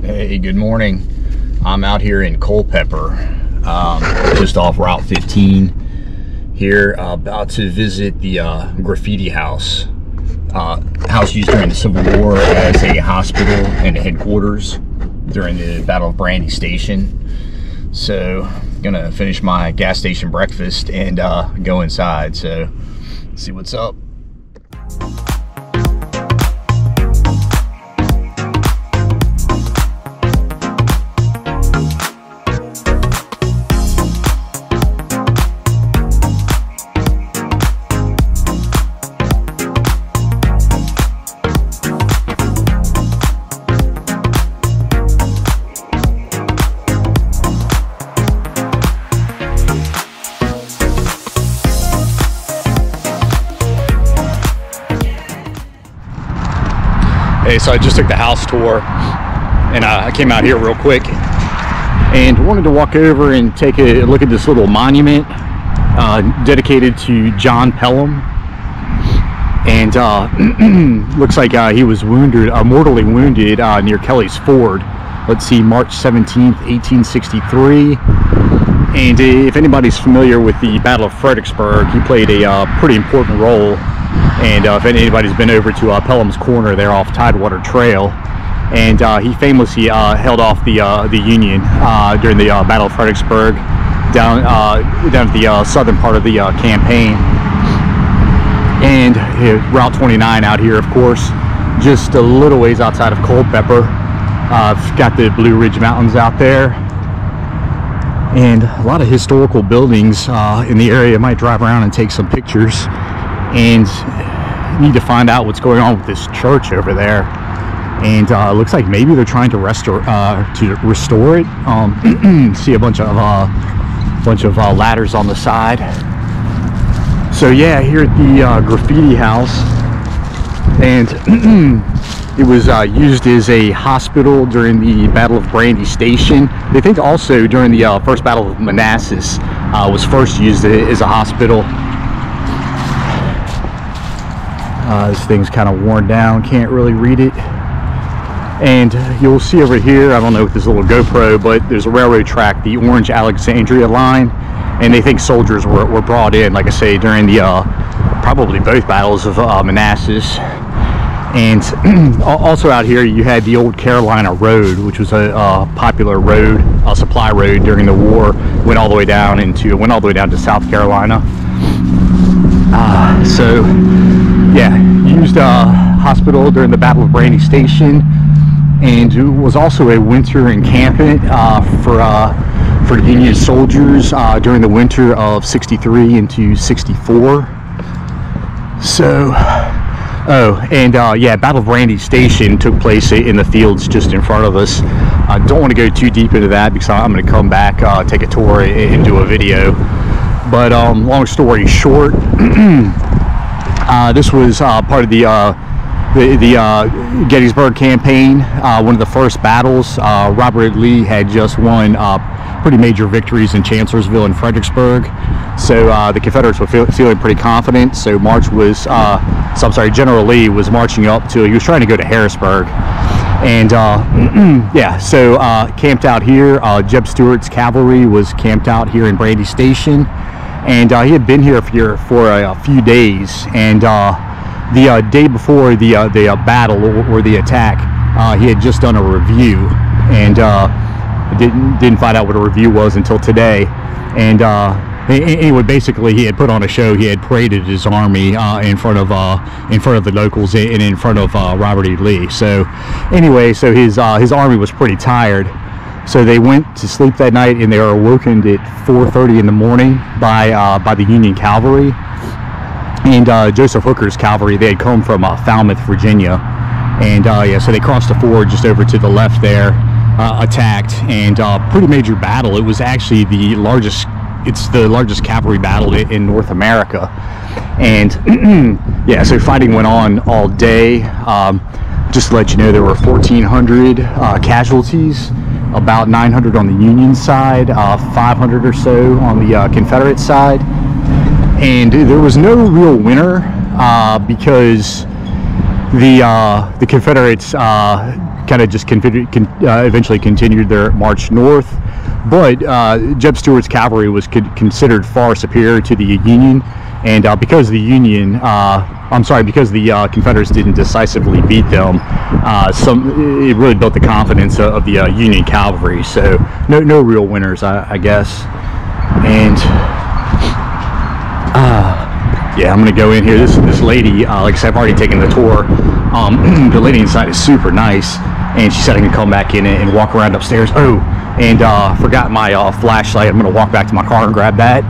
Hey, good morning. I'm out here in Culpeper, just off Route 15 here, about to visit the Graffiti House. House used during the Civil War as a hospital and a headquarters during the Battle of Brandy Station. So, gonna finish my gas station breakfast and go inside. So, see what's up. Hey, so I just took the house tour and I came out here real quick and wanted to walk over and take a look at this little monument dedicated to John Pelham. And looks like he was wounded, mortally wounded near Kelly's Ford. Let's see, March 17th, 1863. And if anybody's familiar with the Battle of Fredericksburg, he played a pretty important role. And if anybody's been over to Pelham's Corner there off Tidewater Trail, and he famously held off the Union during the Battle of Fredericksburg down to the southern part of the campaign. And Route 29 out here, of course, just a little ways outside of Culpeper. I've got the Blue Ridge Mountains out there, and a lot of historical buildings in the area. I might drive around and take some pictures, and need to find out what's going on with this church over there. And looks like maybe they're trying to restore it. See a bunch of ladders on the side. So yeah, here at the Graffiti House, and it was used as a hospital during the Battle of Brandy Station. They think also during the first Battle of Manassas was first used as a hospital. This thing's kind of worn down, can't really read it. And you'll see over here, I don't know with this little GoPro, but there's a railroad track, the Orange Alexandria line, and they think soldiers were brought in, like I say, during the probably both battles of Manassas. And also out here you had the old Carolina Road, which was a popular road, a supply road during the war. Went all the way down to South Carolina. So yeah, used a hospital during the Battle of Brandy Station, and it was also a winter encampment for Union soldiers during the winter of '63 into '64. So, yeah, Battle of Brandy Station took place in the fields just in front of us. I don't want to go too deep into that because I'm going to come back, take a tour, and do a video. But long story short, this was part of the Gettysburg campaign, one of the first battles. Robert Lee had just won pretty major victories in Chancellorsville and Fredericksburg, so the Confederates were feeling pretty confident. So General Lee was marching up to, he was trying to go to Harrisburg, and yeah, so camped out here. Jeb Stuart's cavalry was camped out here in Brandy Station. And he had been here for a few days, and the day before the battle or the attack, he had just done a review, and didn't find out what a review was until today. And anyway, basically he had put on a show. He had paraded his army in front of the locals and in front of Robert E. Lee. So anyway, so his army was pretty tired. So they went to sleep that night, and they were awoken at 4:30 in the morning by the Union cavalry. And Joseph Hooker's cavalry, they had come from Falmouth, Virginia. And yeah, so they crossed the ford just over to the left there, attacked, and pretty major battle. It was actually the largest cavalry battle in North America. And yeah, so fighting went on all day. Just to let you know, there were 1,400 casualties. About 900 on the Union side, 500 or so on the Confederate side. And there was no real winner because the Confederates kind of just eventually continued their march north. But Jeb Stuart's cavalry was considered far superior to the Union, and because the because the Confederates didn't decisively beat them, it really built the confidence of the Union cavalry. So no real winners, I guess. And yeah, I'm gonna go in here. This lady, like I said, I've already taken the tour. The lady inside is super nice, and she said I can come back in and walk around upstairs. Oh, and forgot my flashlight. I'm gonna walk back to my car and grab that.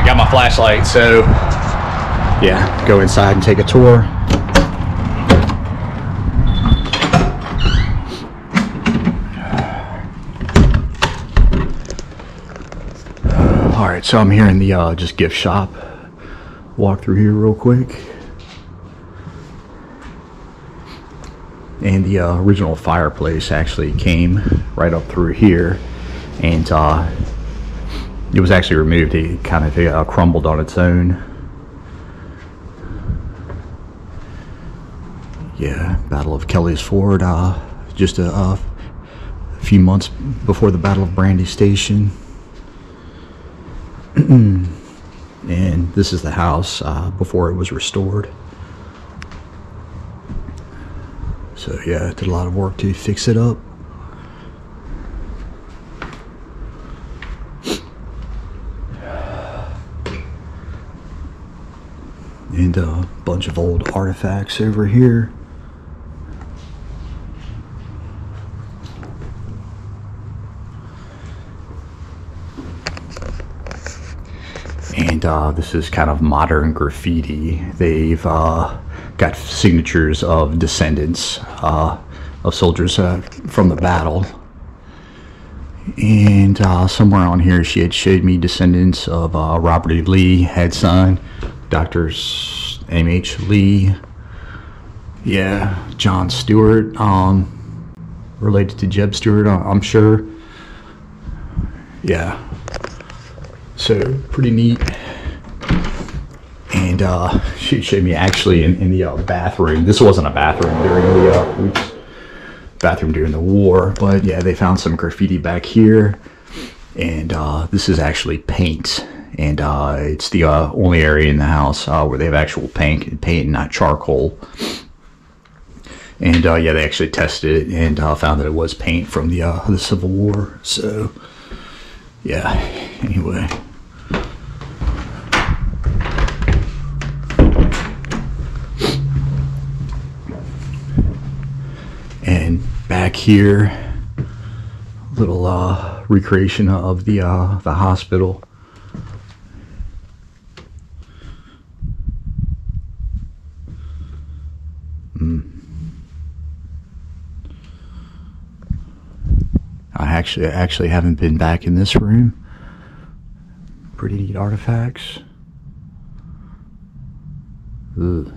Got my flashlight, so yeah, go inside and take a tour. All right, so I'm here in the just gift shop. Walk through here real quick. And the original fireplace actually came right up through here, and it was actually removed. It kind of crumbled on its own. Yeah, Battle of Kelly's Ford, just a few months before the Battle of Brandy Station. And this is the house before it was restored. So yeah, did a lot of work to fix it up. And a bunch of old artifacts over here. And this is kind of modern graffiti. They've got signatures of descendants of soldiers from the battle. And somewhere on here she had showed me descendants of Robert E. Lee had signed. Dr. M.H. Lee, yeah, John Stewart, related to Jeb Stuart, I'm sure. Yeah, so pretty neat. And she showed me actually in the bathroom. This wasn't a bathroom during the war, but yeah, they found some graffiti back here, and this is actually paint. And it's the only area in the house where they have actual paint, not charcoal. And yeah, they actually tested it and found that it was paint from the Civil War. So yeah, anyway. And back here, little recreation of the hospital. I actually haven't been back in this room. Pretty neat artifacts. Ugh.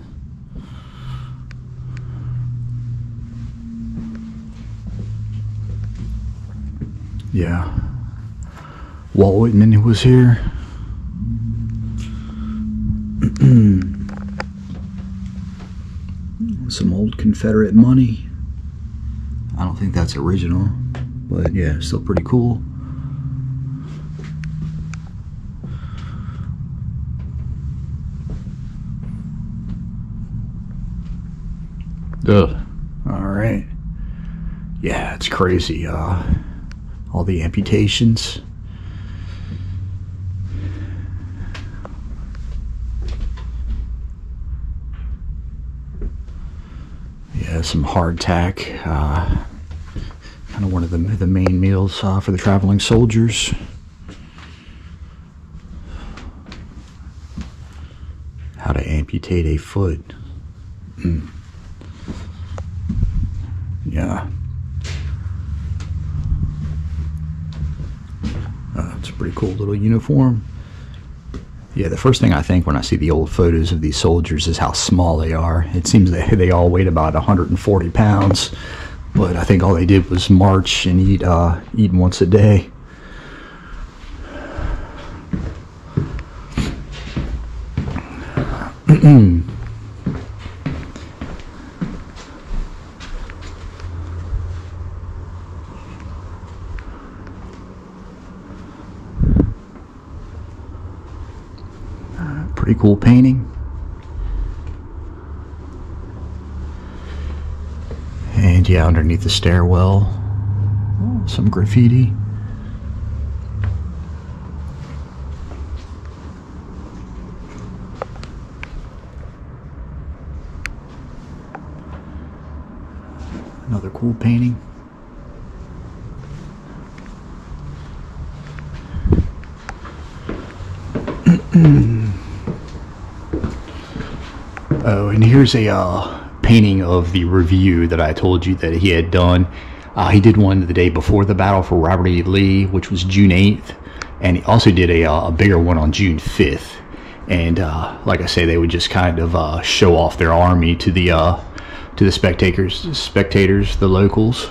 Yeah. Walt Whitman was here. Some old Confederate money. I don't think that's original, but yeah, still pretty cool. Ugh. All right. Yeah, it's crazy. All the amputations. Yeah, some hardtack. Kind of one of the main meals for the traveling soldiers. How to amputate a foot. Yeah. It's a pretty cool little uniform. Yeah, the first thing I think when I see the old photos of these soldiers is how small they are. It seems that they all weighed about 140 pounds, but I think all they did was march and eat once a day. Pretty cool painting. And yeah, underneath the stairwell, some graffiti. Another cool painting. Oh, and here's a painting of the review that I told you that he had done. He did one the day before the battle for Robert E. Lee, which was June 8th, and he also did a bigger one on June 5th. And like I say, they would just kind of show off their army to the spectators, the locals,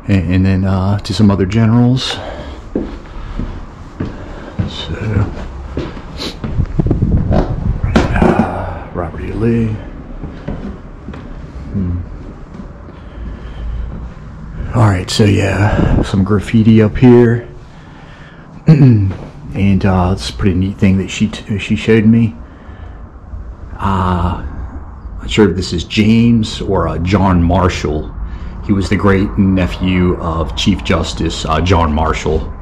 and then to some other generals. So. Robert E. Lee. Alright, so yeah, some graffiti up here. And it's a pretty neat thing that she showed me. Not sure if this is James or John Marshall. He was the great nephew of Chief Justice John Marshall,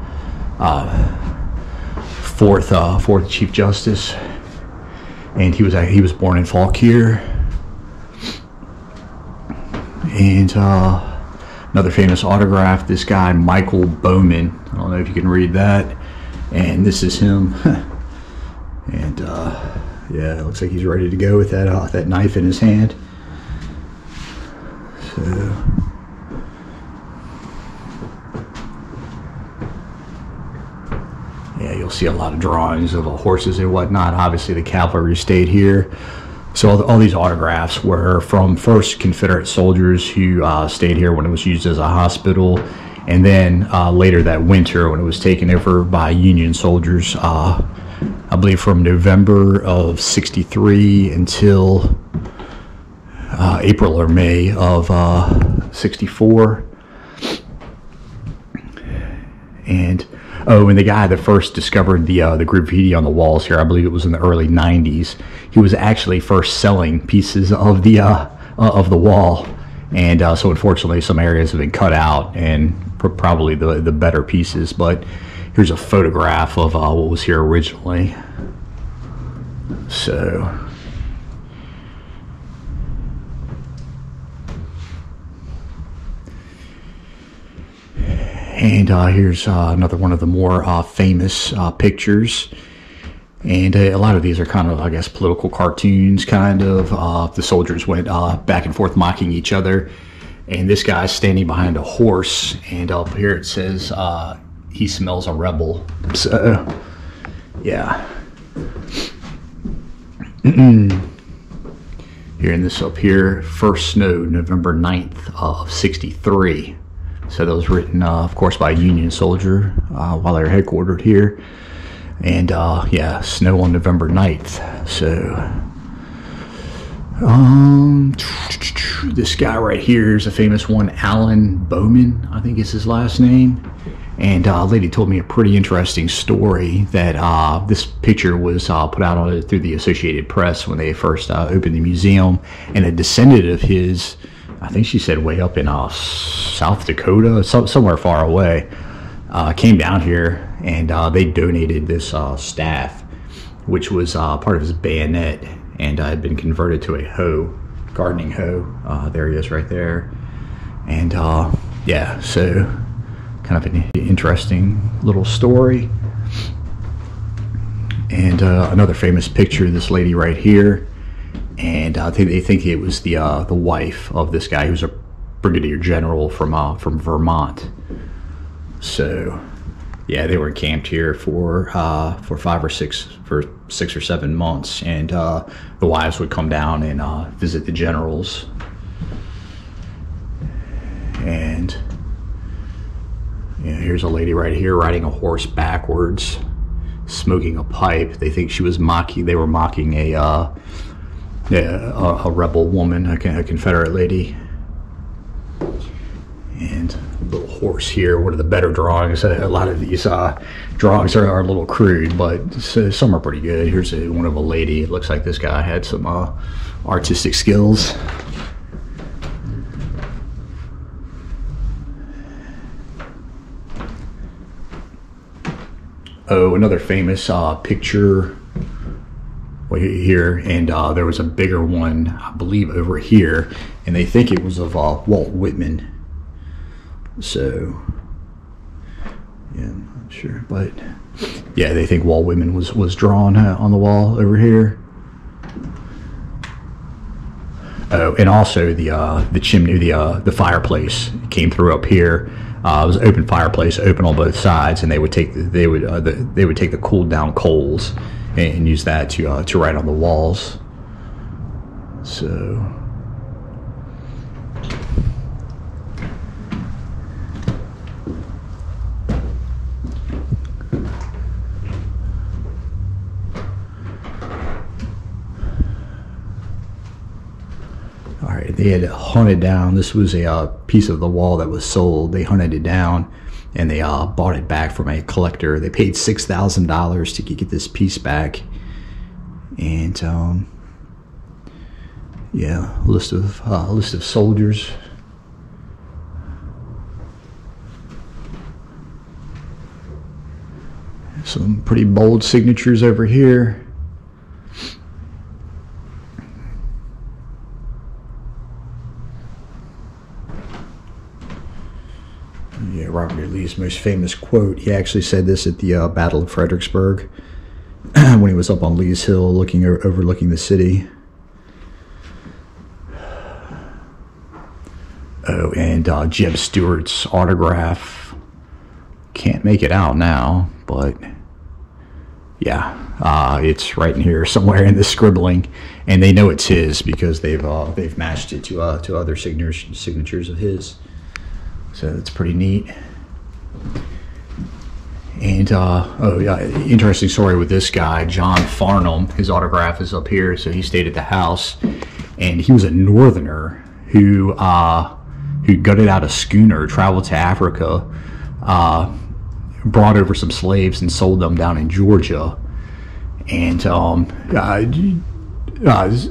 fourth Chief Justice. And he was born in Fauquier. And another famous autograph, this guy Michael Bowman. I don't know if you can read that. And this is him. And yeah, it looks like he's ready to go with that knife in his hand. So. Yeah, you'll see a lot of drawings of horses and whatnot. Obviously, the cavalry stayed here. So all these autographs were from first Confederate soldiers who stayed here when it was used as a hospital, and then later that winter when it was taken over by Union soldiers, I believe from November of '63 until April or May of '64. And and the guy that first discovered the graffiti on the walls here, I believe it was in the early '90s. He was actually first selling pieces of the wall, and so unfortunately some areas have been cut out, and probably the better pieces. But here's a photograph of what was here originally. So. And here's another one of the more famous pictures. And a lot of these are kind of, I guess, political cartoons, kind of. The soldiers went back and forth mocking each other. And this guy's standing behind a horse. And up here it says, he smells a rebel. So, yeah. Hearing this up here, first snow, November 9th of '63. So that was written, of course, by a Union soldier while they were headquartered here. And, yeah, snow on November 9th. So, this guy right here is a famous one, Alan Bowman, I think is his last name. And a lady told me a pretty interesting story that this picture was put out on it through the Associated Press when they first opened the museum. And a descendant of his, I think she said way up in South Dakota, somewhere far away, came down here, and they donated this staff, which was part of his bayonet, and had been converted to a hoe, gardening hoe. There he is right there. And yeah, so kind of an interesting little story. And another famous picture, this lady right here. And they think it was the wife of this guy who's a brigadier general from Vermont. So, Yeah, they were encamped here for 6 or 7 months, and the wives would come down and visit the generals. And here's a lady right here riding a horse backwards, smoking a pipe. They think she was mocking. They were mocking a rebel woman, a Confederate lady. And a little horse here, one of the better drawings. A lot of these drawings are a little crude, but some are pretty good. Here's one of a lady. It looks like this guy had some artistic skills. Oh, another famous picture here, and there was a bigger one, I believe, over here, and they think it was of Walt Whitman. So, yeah, I'm not sure, but yeah, they think Walt Whitman was drawn on the wall over here. Oh, and also the chimney, the fireplace came through up here. It was an open fireplace, open on both sides, and they would take the cooled down coals and use that to write on the walls. So. All right, they had hunted down. This was a piece of the wall that was sold. They hunted it down, and they bought it back from a collector. They paid $6,000 to get this piece back. And yeah, list of soldiers. Some pretty bold signatures over here. Yeah, Robert E. Lee's most famous quote. He actually said this at the Battle of Fredericksburg when he was up on Lee's Hill overlooking the city. Oh, and Jeb Stuart's autograph. Can't make it out now, but yeah, it's right in here somewhere in the scribbling, and they know it's his because they've matched it to other signatures of his. So it's pretty neat. And oh yeah, interesting story with this guy, John Farnham. His autograph is up here. So he stayed at the house, and he was a Northerner who gutted out a schooner, traveled to Africa, brought over some slaves and sold them down in Georgia. And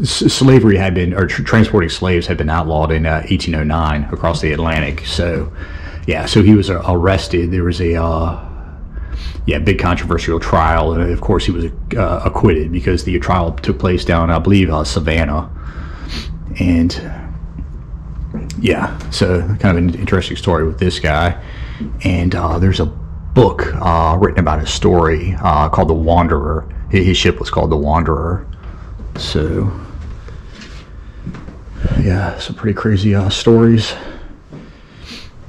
slavery had been, or transporting slaves had been outlawed in 1809 across the Atlantic. So yeah, so he was arrested. There was a big controversial trial, and of course he was acquitted because the trial took place down, I believe, Savannah. And yeah, so kind of an interesting story with this guy. And there's a book written about his story called The Wanderer. His ship was called The Wanderer. So yeah, some pretty crazy stories.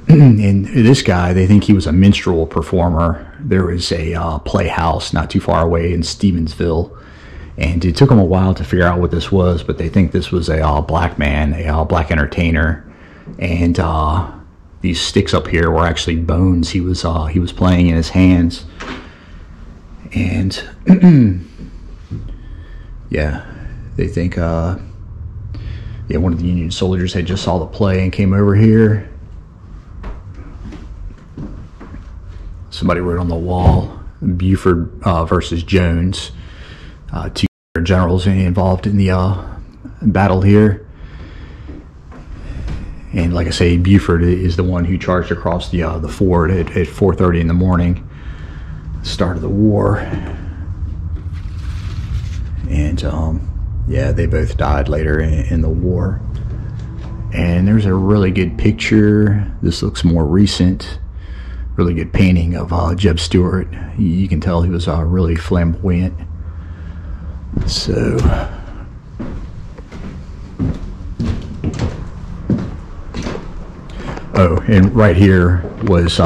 And this guy, they think he was a minstrel performer. There was a playhouse not too far away in Stevensville, and it took them a while to figure out what this was, but they think this was a black man, a black entertainer. And these sticks up here were actually bones he was playing in his hands. And yeah, they think one of the Union soldiers had just saw the play and came over here. Somebody wrote on the wall, Buford versus Jones, two generals involved in the battle here. And like I say, Buford is the one who charged across the ford at 4:30 in the morning, start of the war. And yeah, they both died later in the war. And there's a really good picture. This looks more recent. Really good painting of Jeb Stuart. You can tell he was really flamboyant. So oh, and right here was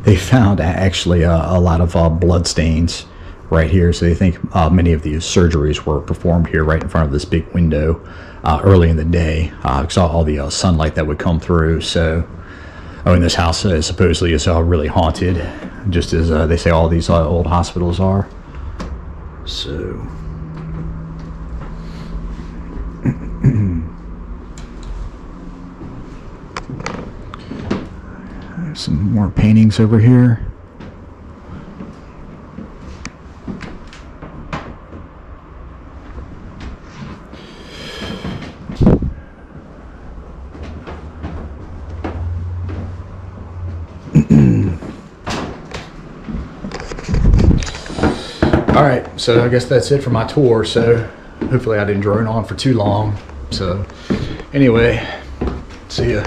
they found actually a lot of blood stains right here. So they think many of these surgeries were performed here right in front of this big window early in the day. Saw all the sunlight that would come through. So, and this house supposedly is really haunted, just as they say all these old hospitals are. So. Some more paintings over here. All right, so I guess that's it for my tour. So hopefully I didn't drone on for too long. So anyway, see ya.